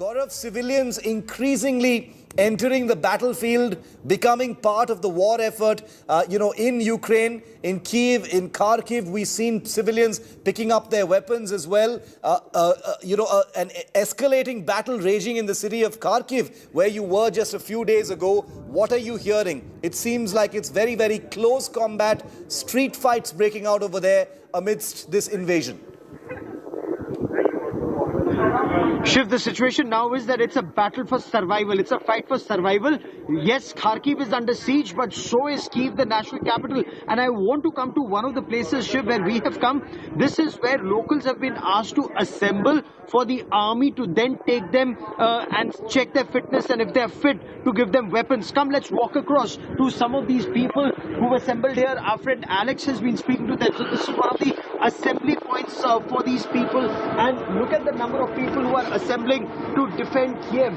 Gaurav, civilians increasingly entering the battlefield, becoming part of the war effort. In Ukraine, in Kyiv, in Kharkiv, we've seen civilians picking up their weapons as well. An escalating battle raging in the city of Kharkiv, where you were just a few days ago. What are you hearing? It seems like it's very, very close combat, street fights breaking out over there amidst this invasion. Shiv, the situation now is that it's a battle for survival. It's a fight for survival. Yes, Kharkiv is under siege, but so is Kyiv, the national capital. And I want to come to one of the places, Shiv, where we have come. This is where locals have been asked to assemble for the army to then take them and check their fitness, and if they're fit, to give them weapons. Come, let's walk across to some of these people who assembled here. Our friend Alex has been speaking to them. So this is one of the assembly points for these people. And look at the number of people who are assembling to defend Kyiv.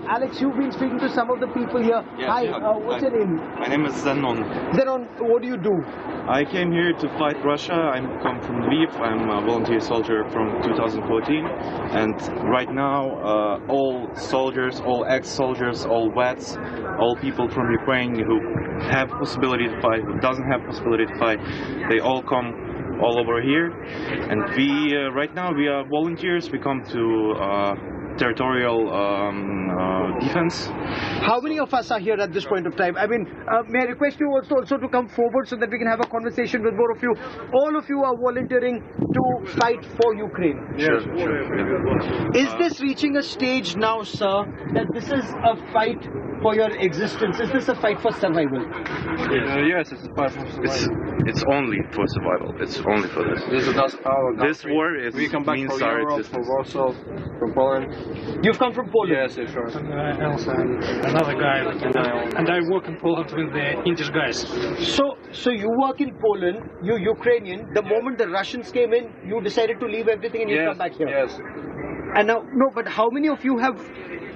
Alex, you've been speaking to some of the people here. Yes, Hi, what's your name? My name is Zenon. Zenon, what do you do? I came here to fight Russia. I come from Lviv. I'm a volunteer soldier from 2014. And right now, all soldiers, all ex-soldiers, all vets, all people from Ukraine who have possibility to fight, who doesn't have possibility to fight, they all come all over here. And we, right now, we are volunteers. We come to territorial defense. How many of us are here at this point of time? I mean, may I request you also to come forward so that we can have a conversation with more of you. All of you are volunteering to fight for Ukraine. Sure. Is this reaching a stage now, sir, that this is a fight for your existence? Is this a fight for survival? Yes, it's a fight for survival. It's only for survival. It's only for this. This war is we come back means from our Europe, existence. from Warsaw, from Poland. You've come from Poland? Yes, sure. Elsa and another guy, and I work in Poland with the English guys. So you work in Poland, you're Ukrainian. The moment the Russians came in, you decided to leave everything and you come back here. Yes. And now, no, but how many of you have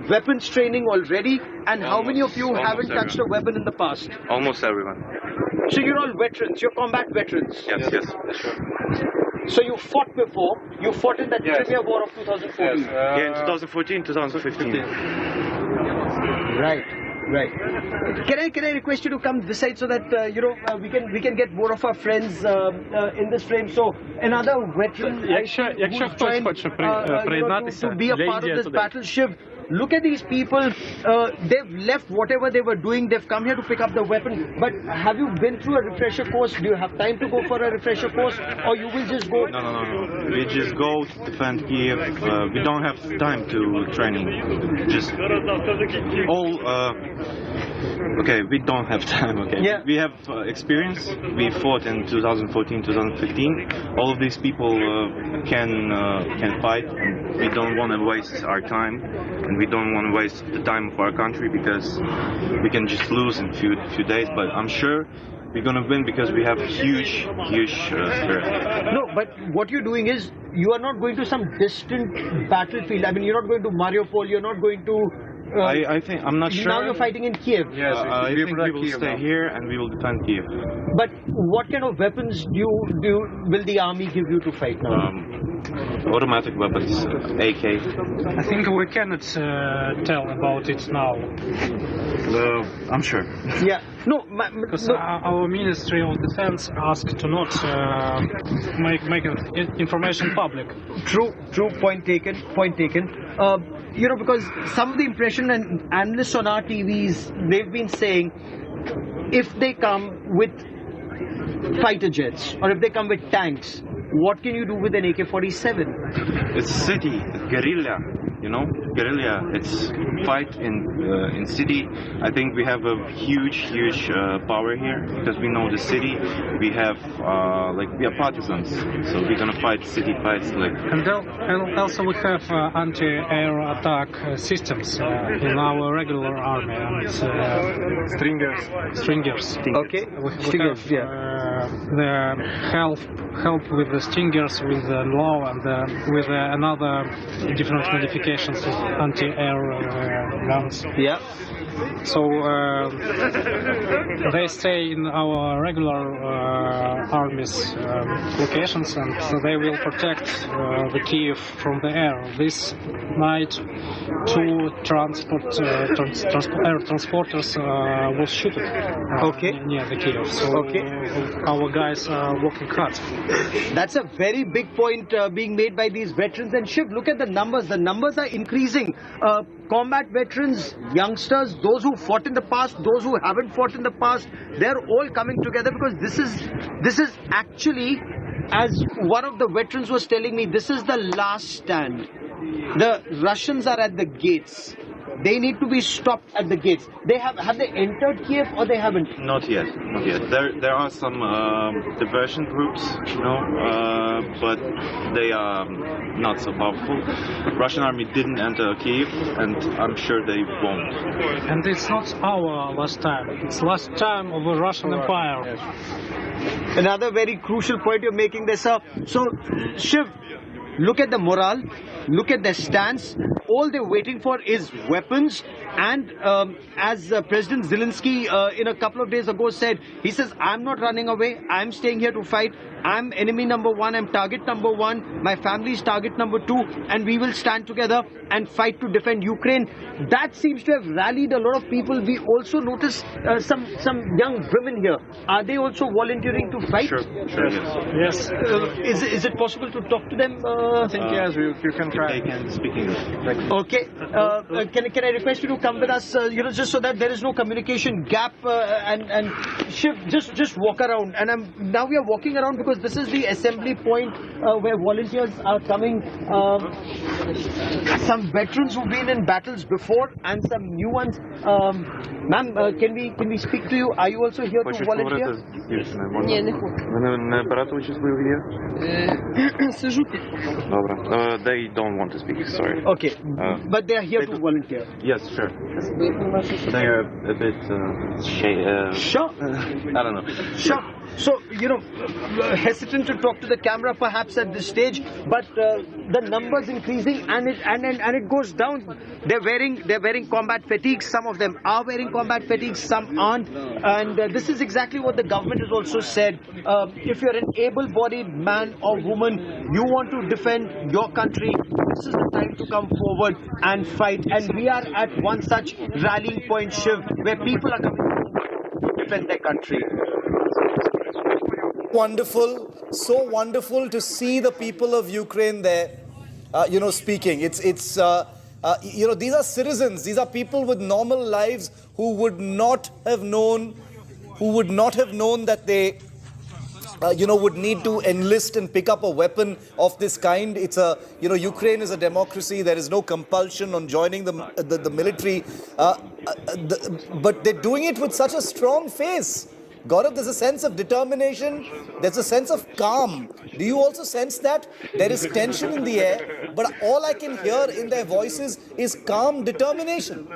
weapons training already, and how many of you haven't touched a weapon in the past? Almost everyone. So you're all veterans, you're combat veterans. Yes. So you fought before, you fought in that Crimea War of 2014. Yes. Yeah, in 2014, 2015. Right. Can I request you to come this side so that we can get more of our friends in this frame? So another veteran Якщо хтось хоче приєднатися, to be a part of this battle. Shiv, look at these people. They've left whatever they were doing. They've come here to pick up the weapon. But have you been through a refresher course? Do you have time to go for a refresher course, or you will just go? No. We just go to defend Kyiv. We don't have time to training. Just all. Okay, we don't have time. Okay. Yeah. We have experience. We fought in 2014, 2015. All of these people can fight. And we don't want to waste our time, and we don't want to waste the time of our country because we can just lose in few days. But I'm sure we're gonna win because we have huge spirit. No, but what you're doing is you are not going to some distant battlefield. I mean, you're not going to Mariupol. You're not going to. I think I'm not sure. Now you're fighting in Kyiv. Yes, I think we will stay here and we will defend Kyiv. But what kind of weapons will the army give you to fight now? Automatic weapons, AK. I think we cannot tell about it now. I'm sure. Yeah. No, Because our Ministry of Defense asked to not make information public. True. Point taken. Because some of the impression and analysts on our TVs, they've been saying if they come with fighter jets or if they come with tanks, what can you do with an AK-47? It's city, guerrilla. Guerrilla. It's fight in city. I think we have a huge power here because we know the city. We have we are partisans, so we're gonna fight city fights like. And also we have anti-air attack systems in our regular army, and Stringers. Okay. We have the help with the Stingers, with the law, and with another different modifications of anti-air guns. Yeah. So they stay in our regular army's locations, and so they will protect the Kyiv from the air. This night, two air transporters was shot near the Kyiv. So our guys are working hard. That's a very big point being made by these veterans. And Shiv, look at the numbers. The numbers are increasing. Combat veterans, youngsters, those who fought in the past, those who haven't fought in the past, they're all coming together, because this is actually, as one of the veterans was telling me, this is the last stand. The Russians are at the gates. They need to be stopped at the gates. They have they entered Kyiv, or they haven't? Not yet, not yet. There are some diversion groups, you know, but they are not so powerful. Russian army didn't enter Kyiv, and I'm sure they won't. And it's not our last time. It's last time of the Russian Empire. Another very crucial point you're making there, sir. So, Shiv, look at the morale, look at their stance. All they're waiting for is weapons. And as President Zelensky in a couple of days ago said, he says, I'm not running away, I'm staying here to fight. I'm enemy number one, I'm target number one, my family is target number two, and we will stand together and fight to defend Ukraine. That seems to have rallied a lot of people. We also noticed some young women here. Are they also volunteering to fight? Sure, yes. Yes. Is it possible to talk to them? I think yes, you can try. They can speak English. Okay. Can I request you to come with us, just so that there is no communication gap, and Shiv, just walk around. And now we are walking around because this is the assembly point where volunteers are coming. Some veterans who've been in battles before and some new ones. Ma'am, can we speak to you? Are you also here to volunteer? Ні, не хочу. Ви не берете участь в бойових діях? Сижу тут. Добре. They don't want to speak, sorry. Okay, but they are here to volunteer. Yes, sure. They are a bit Sure. I don't know. Sure. So, hesitant to talk to the camera perhaps at this stage, but the numbers increasing, and it goes down. They're wearing combat fatigues. Some of them are wearing combat fatigues, some aren't. And this is exactly what the government has also said. If you're an able-bodied man or woman, you want to defend your country, this is the time to come forward and fight. And we are at one such rallying point, Shiv, where people are coming to defend their country. Wonderful, so wonderful to see the people of Ukraine there, speaking. It's these are citizens, these are people with normal lives who would not have known that they, would need to enlist and pick up a weapon of this kind. It's Ukraine is a democracy. There is no compulsion on joining the military, but they're doing it with such a strong face. Gaurav, there's a sense of determination, there's a sense of calm. Do you also sense that? There is tension in the air, but all I can hear in their voices is calm determination.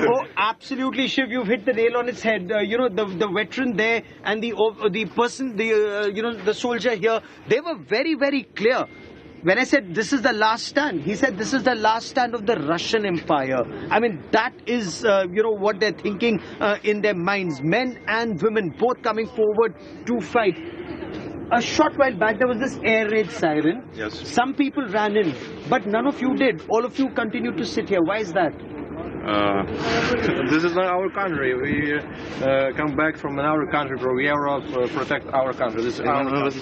Oh, absolutely, Shiv, you've hit the nail on its head. The veteran there and the person, the soldier here, they were very, very clear. When I said this is the last stand, he said this is the last stand of the Russian Empire. I mean, that is, what they're thinking in their minds. Men and women both coming forward to fight. A short while back, there was this air raid siren. Yes. Some people ran in, but none of you did. All of you continued to sit here. Why is that? This is not our country. We come back from another country for Europe, protect our country. This is our country.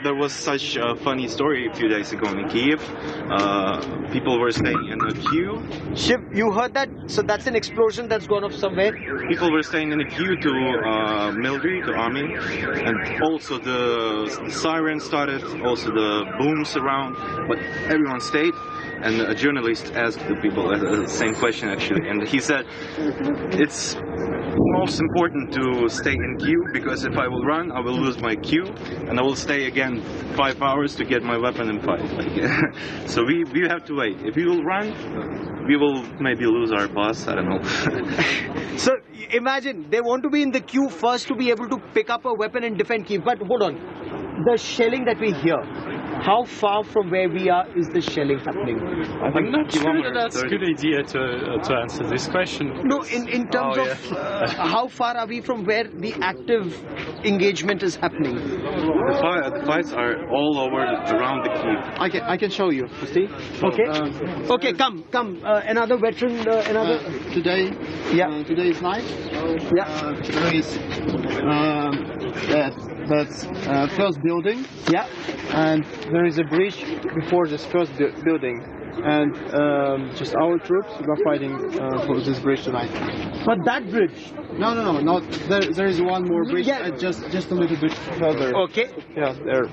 There was such a funny story a few days ago in Kyiv. People were staying in a queue. Shiv, you heard that? So that's an explosion that's gone off somewhere. People were staying in a queue to military, to army, and also the siren started, also the booms around, but everyone stayed. And a journalist asked the people the same question actually, and he said, it's most important to stay in queue, because if I will run, I will lose my queue, and I will stay again 5 hours to get my weapon and fight. So we have to wait. If we will run, we will maybe lose our boss, I don't know. So imagine, they want to be in the queue first to be able to pick up a weapon and defend Kyiv. But hold on, the shelling that we hear, How far from where we are is the shelling happening? I'm not sure that that's a good idea to answer this question. No, in terms of how far are we from where the active engagement is happening? The fights are all over around the Kyiv. I can show you. See? Okay. Okay, come. Another veteran. Another. Today, Yeah. today is night. Yeah. There is that's first building, Yeah. and there is a bridge before this first building, and just our troops are fighting for this bridge tonight. But that bridge. No, not there. There is one more bridge, Yeah. just a little bit further. Okay. Yeah, there.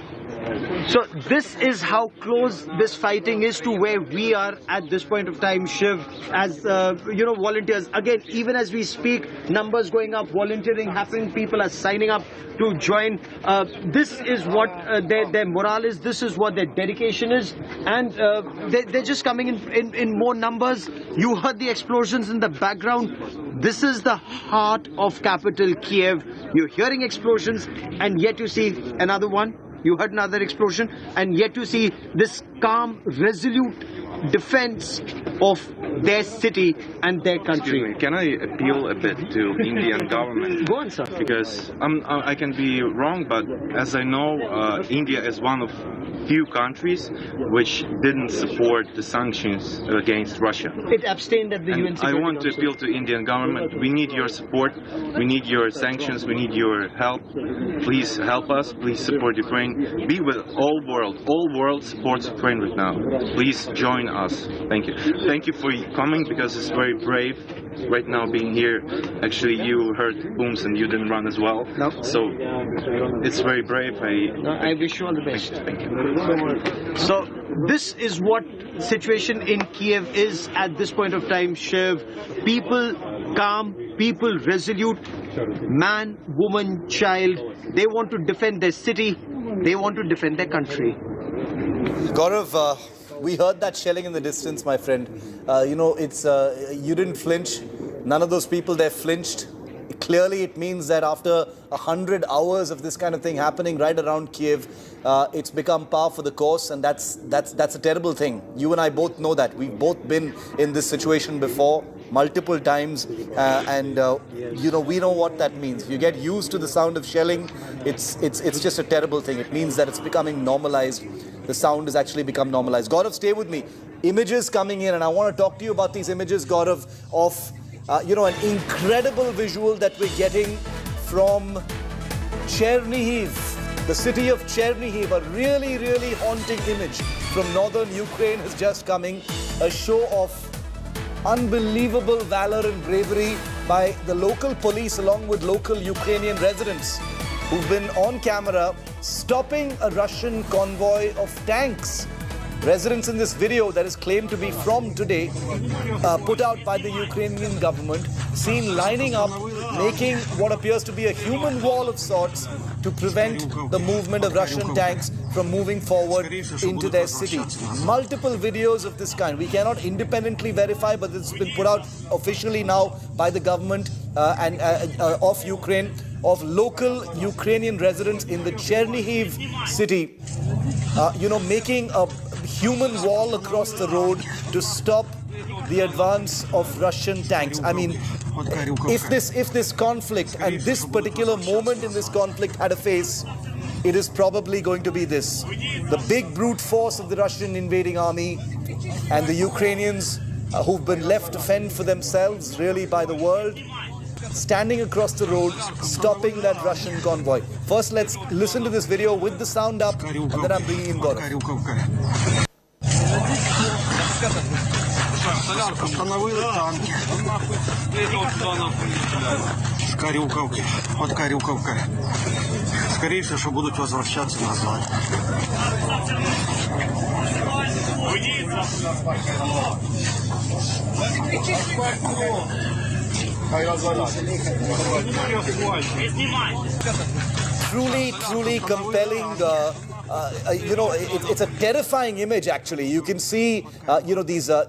So this is how close this fighting is to where we are at this point of time, Shiv, as volunteers. Again, even as we speak, numbers going up, volunteering happening, people are signing up to join. This is what their morale is, this is what their dedication is, and they're just coming in more numbers. You heard the explosions in the background. This is the heart of capital Kyiv. You're hearing explosions, and yet you see another one. You heard another explosion, and yet you see this calm, resolute defense of their city and their country. Excuse me, can I appeal a bit to Indian government? Go on, sir. Because I can be wrong, but as I know, India is one of few countries which didn't support the sanctions against Russia. It abstained at the UN And I Security want to Council. appeal to Indian government. We need your support. We need your sanctions. We need your help. Please help us. Please support Ukraine. Be with all world. All world supports Ukraine right now. Please join us. Thank you. Thank you for coming, because it's very brave right now being here. Actually, you heard booms and you didn't run as well. No. So it's very brave. I wish you all the best. Thank you. So this is what situation in Kyiv is at this point of time, Shiv. People calm, people resolute, man, woman, child. They want to defend their city. They want to defend their country. Gaurav, we heard that shelling in the distance, my friend. You didn't flinch. None of those people there flinched. Clearly, it means that after 100 hours of this kind of thing happening right around Kyiv, it's become par for the course, and that's a terrible thing. You and I both know that. We've both been in this situation before, multiple times, we know what that means. If you get used to the sound of shelling, it's just a terrible thing. It means that it's becoming normalized. The sound has actually become normalized. Gaurav, stay with me. Images coming in, and I want to talk to you about these images, Gaurav, of an incredible visual that we're getting from Chernihiv, the city of Chernihiv. A really, really haunting image from northern Ukraine is just coming. A show of unbelievable valor and bravery by the local police along with local Ukrainian residents who've been on camera stopping a Russian convoy of tanks. Residents in this video that is claimed to be from today, put out by the Ukrainian government, seen lining up, making what appears to be a human wall of sorts to prevent the movement of Russian tanks from moving forward into their city. Multiple videos of this kind. We cannot independently verify, but it's been put out officially now by the government of Ukraine, of local Ukrainian residents in the Chernihiv city, making a human wall across the road to stop the advance of Russian tanks. I mean, if this conflict and this particular moment in this conflict had a face, it is probably going to be this. The big brute force of the Russian invading army and the Ukrainians who've been left to fend for themselves really by the world, standing across the road, stopping that Russian convoy. First, let's listen to this video with the sound up, and then I'm bringing in Gaurav. Остановили танки. С Карюковкой. От Карюковка. Скорее всего, что будут возвращаться назад. Truly compelling. It's a terrifying image. Actually, you can see,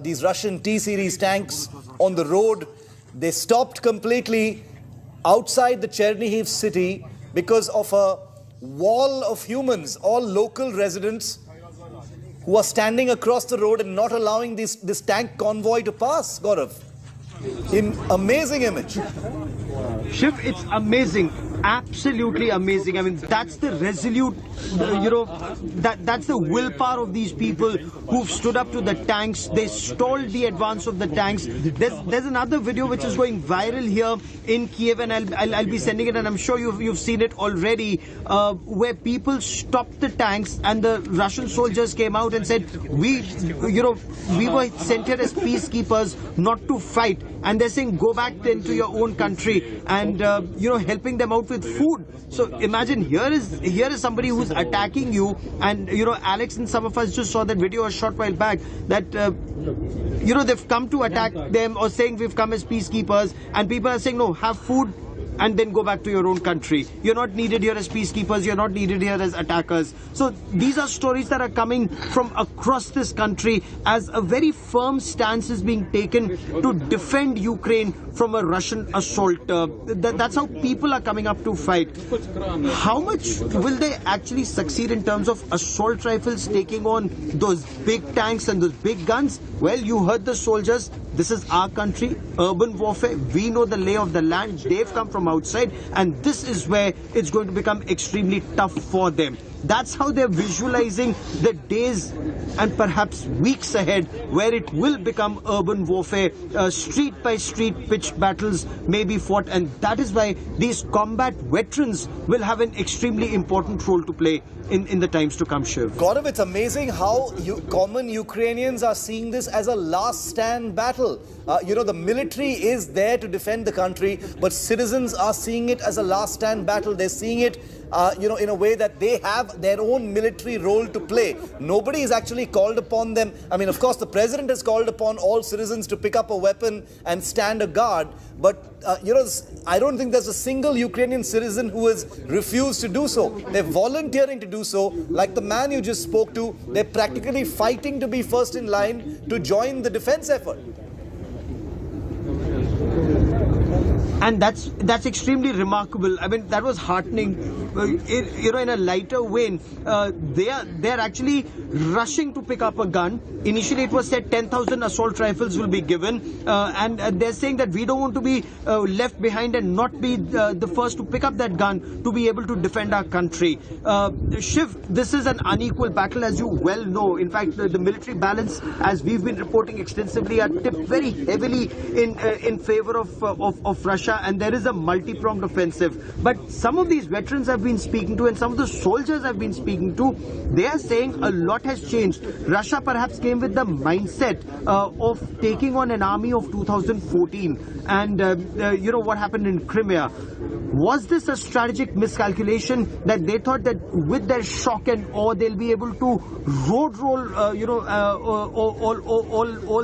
these Russian T-series tanks on the road. They stopped completely outside the Chernihiv city because of a wall of humans, all local residents who are standing across the road and not allowing this tank convoy to pass, Gaurav. In amazing image. Shiv, it's amazing. Absolutely amazing. I mean, that's the resolute, that's the willpower of these people who've stood up to the tanks. They stalled the advance of the tanks. There's another video which is going viral here in Kyiv, and I'll be sending it, and I'm sure you've seen it already, where people stopped the tanks and the Russian soldiers came out and said, we were sent here as peacekeepers, not to fight. And they're saying, go back then to your own country, and helping them out with food. So imagine here is somebody who's attacking you, and Alex and some of us just saw that video a short while back that they've come to attack them, or saying we've come as peacekeepers, and people are saying no, have food and then go back to your own country. You're not needed here as peacekeepers, you're not needed here as attackers. So these are stories that are coming from across this country as a very firm stance is being taken to defend Ukraine from a Russian assault. That's how people are coming up to fight. How much will they actually succeed in terms of assault rifles taking on those big tanks and those big guns? Well, you heard the soldiers. This is our country, urban warfare. We know the lay of the land. They've come from outside, and this is where it's going to become extremely tough for them. That's how they're visualizing the days and perhaps weeks ahead, where it will become urban warfare. Street by street pitched battles may be fought, and that is why these combat veterans will have an extremely important role to play in the times to come, Shiv. Gaurav, it's amazing how common Ukrainians are seeing this as a last stand battle. The military is there to defend the country, but citizens are seeing it as a last stand battle. They're seeing it in a way that they have their own military role to play. Nobody is actually called upon them. I mean, of course, the president has called upon all citizens to pick up a weapon and stand a guard. But, I don't think there's a single Ukrainian citizen who has refused to do so. They're volunteering to do so. Like the man you just spoke to, they're practically fighting to be first in line to join the defense effort. And that's extremely remarkable. I mean, that was heartening. In a lighter vein, they're actually rushing to pick up a gun. Initially, it was said 10,000 assault rifles will be given, and they're saying that we don't want to be left behind and not be the first to pick up that gun to be able to defend our country. Shiv, this is an unequal battle, as you well know. In fact, the military balance, as we've been reporting extensively, are tipped very heavily in favor of Russia, and there is a multi-pronged offensive. But some of these veterans I've been speaking to, and some of the soldiers I've been speaking to, they are saying a lot has changed. Russia perhaps came with the mindset of taking on an army of 2014, and what happened in Crimea. Was this a strategic miscalculation that they thought that with their shock and awe they'll be able to road roll all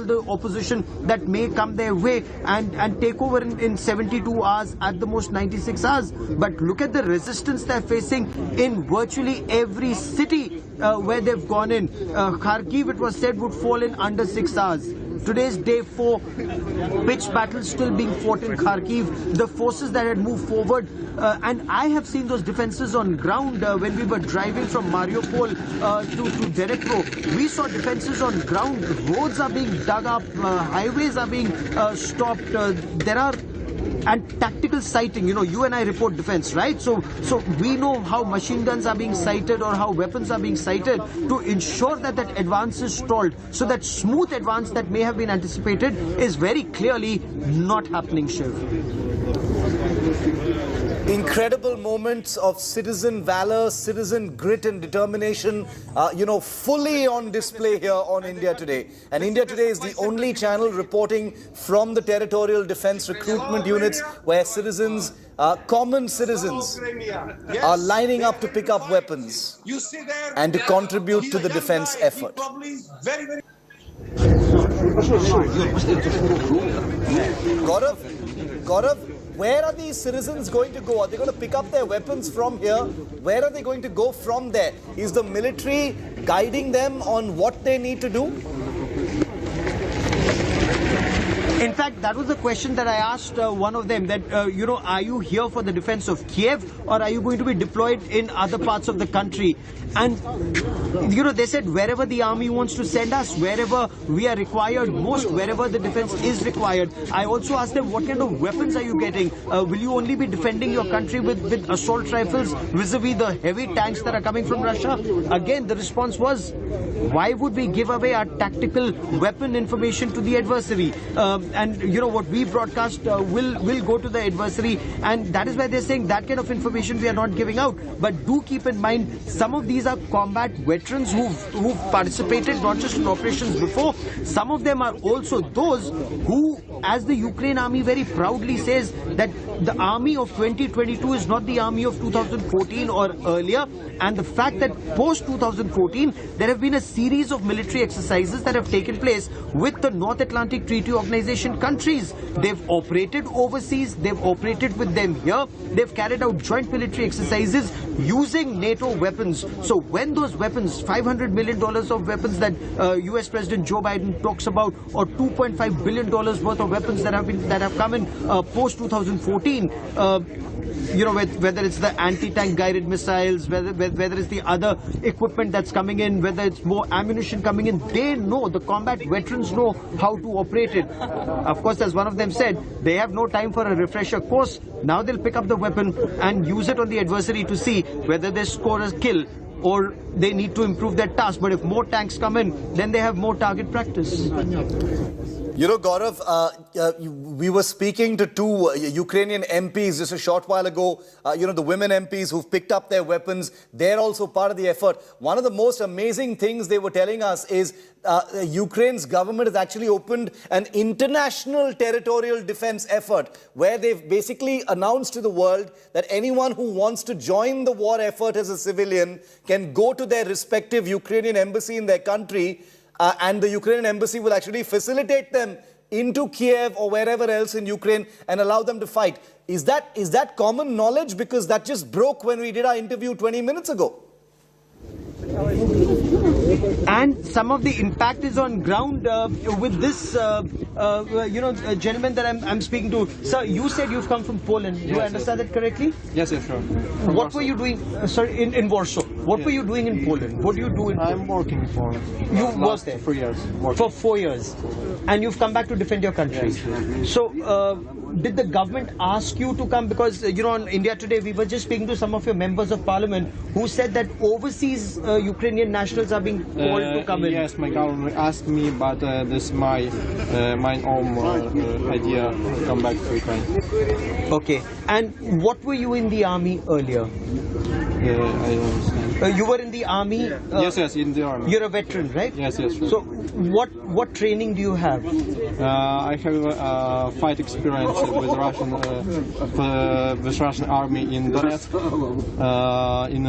the opposition that may come their way and take over in 72 hours, at the most 96 hours? But look at the resistance they're facing in virtually every city where they've gone in. Kharkiv, it was said, would fall in under 6 hours. Today's day 4, pitched battles still being fought in Kharkiv. The forces that had moved forward, and I have seen those defenses on ground when we were driving from Mariupol to Derekro. We saw defenses on ground. Roads are being dug up, highways are being stopped. There are and tactical sighting. You and I report defense, right? So we know how machine guns are being sighted or how weapons are being sighted to ensure that advance is stalled. So that smooth advance that may have been anticipated is very clearly not happening, Shiv. Incredible moments of citizen valor, citizen grit and determination, fully on display here on India Today. And India Today is the only channel reporting from the territorial defense recruitment units where citizens, common citizens, are lining up to pick up weapons and to contribute to the defense effort. Gaurav, where are these citizens going to go? Are they going to pick up their weapons from here? Where are they going to go from there? Is the military guiding them on what they need to do? In fact, that was the question that I asked one of them, that, are you here for the defense of Kyiv, or are you going to be deployed in other parts of the country? And, they said wherever the army wants to send us, wherever we are required most, wherever the defense is required. I also asked them, what kind of weapons are you getting? Will you only be defending your country with assault rifles vis-a-vis the heavy tanks that are coming from Russia? Again, the response was, why would we give away our tactical weapon information to the adversary? And what we broadcast will go to the adversary, and that is why they're saying that kind of information we are not giving out. But do keep in mind, some of these are combat veterans who've participated not just in operations before. Some of them are also those who, as the Ukraine army very proudly says, that the army of 2022 is not the army of 2014 or earlier. And the fact that post 2014 there have been a series of military exercises that have taken place with the North Atlantic Treaty Organization countries. They've operated overseas, they've operated with them here, they've carried out joint military exercises using NATO weapons. So when those weapons, $500 million of weapons that US President Joe Biden talks about, or $2.5 billion worth of weapons that have come in post 2014, whether it's the anti-tank guided missiles, whether it's the other equipment that's coming in, whether it's more ammunition coming in, they know, the combat veterans know how to operate it. Of course, as one of them said, they have no time for a refresher course. Now they'll pick up the weapon and use it on the adversary to see whether they score a kill or they need to improve their task. But if more tanks come in, then they have more target practice. Gaurav, we were speaking to two Ukrainian MPs just a short while ago. The women MPs who've picked up their weapons, they're also part of the effort. One of the most amazing things they were telling us is Ukraine's government has actually opened an international territorial defense effort where they've basically announced to the world that anyone who wants to join the war effort as a civilian can go to their respective Ukrainian embassy in their country, and the Ukrainian embassy will actually facilitate them into Kyiv or wherever else in Ukraine and allow them to fight. Is that common knowledge? Because that just broke when we did our interview 20 minutes ago. And some of the impact is on ground with this, gentleman that I'm speaking to. Sir, you said you've come from Poland. Do I understand that correctly? Yes, sure. What were you doing, in Warsaw? What were you doing in Poland? What do you do in Poland? I'm working for... You worked there? 4 years. For 4 years. And you've come back to defend your country. Yes. So, did the government ask you to come? Because, on India Today, we were just speaking to some of your members of parliament who said that overseas Ukrainian nationals are being called to come in. Yes, my government asked me, but this is my own idea to come back to Ukraine. Okay. And what were you in the army earlier? I don't understand. You were in the army? Yes, in the army. You're a veteran, right? Yes, sure. So, what training do you have? I have fight experience with Russian army in Donetsk in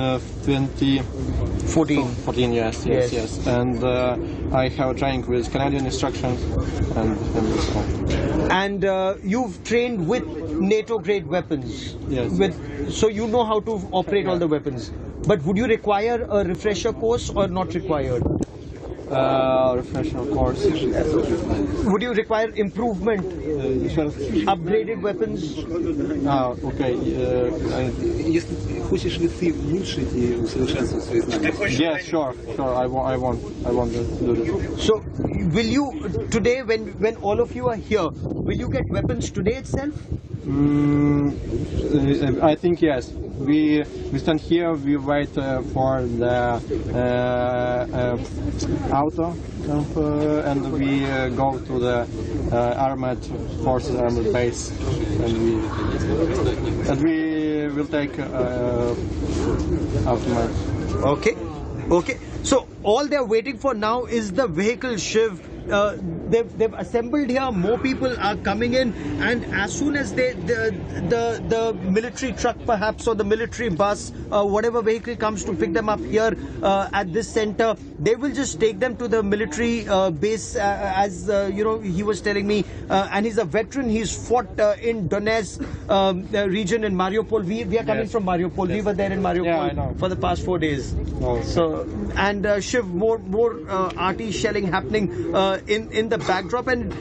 2014. 14, yes. And I have training with Canadian instructions and so on. And you've trained with NATO-grade weapons? Yes. So you know how to operate all the weapons. But would you require a refresher course or not required? Refresher course. Would you require improvement? Upgraded weapons? Okay. Yes, sure. I want to do this. So, will you today, when all of you are here, will you get weapons today itself? I think yes. We stand here. We wait for the auto, and we go to the armored forces, armored base, and we will take automatic. Okay. So all they're waiting for now is the vehicle, Shiv. They've assembled here. More people are coming in, and as soon as the military truck, perhaps, or the military bus, whatever vehicle comes to pick them up here at this center, they will just take them to the military base. As he was telling me, and he's a veteran. He's fought in Donetsk region in Mariupol. We are coming from Mariupol. Yes. We were there in Mariupol for the past 4 days. Oh. So, and Shiv, more RT shelling happening in the backdrop, and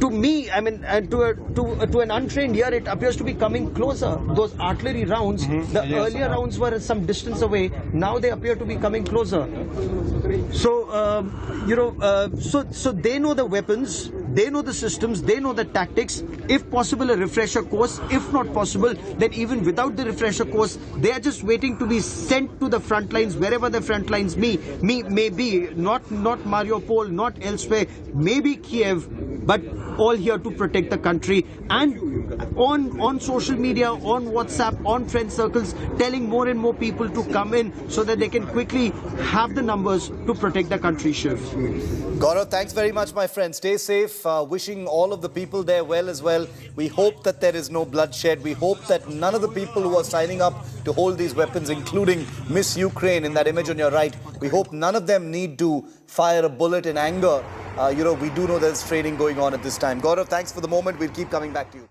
to me, I mean, and to an untrained ear, it appears to be coming closer. Those artillery rounds, the earlier rounds were some distance away. Now they appear to be coming closer. So, so they know the weapons, they know the systems, they know the tactics. If possible, a refresher course. If not possible, then even without the refresher course, they are just waiting to be sent to the front lines, wherever the front lines may be. Not Mariupol, not elsewhere, maybe Kyiv, but all here to protect the country. And on social media, on WhatsApp, on friend circles, telling more and more people to come in so that they can quickly have the numbers to protect the country, Shiv. Gaurav, thanks very much, my friend. Stay safe. Wishing all of the people there well as well. We hope that there is no bloodshed. We hope that none of the people who are signing up to hold these weapons, including Miss Ukraine in that image on your right, we hope none of them need to fire a bullet in anger. We do know there's training going on at this time. Gaurav, thanks for the moment. We'll keep coming back to you.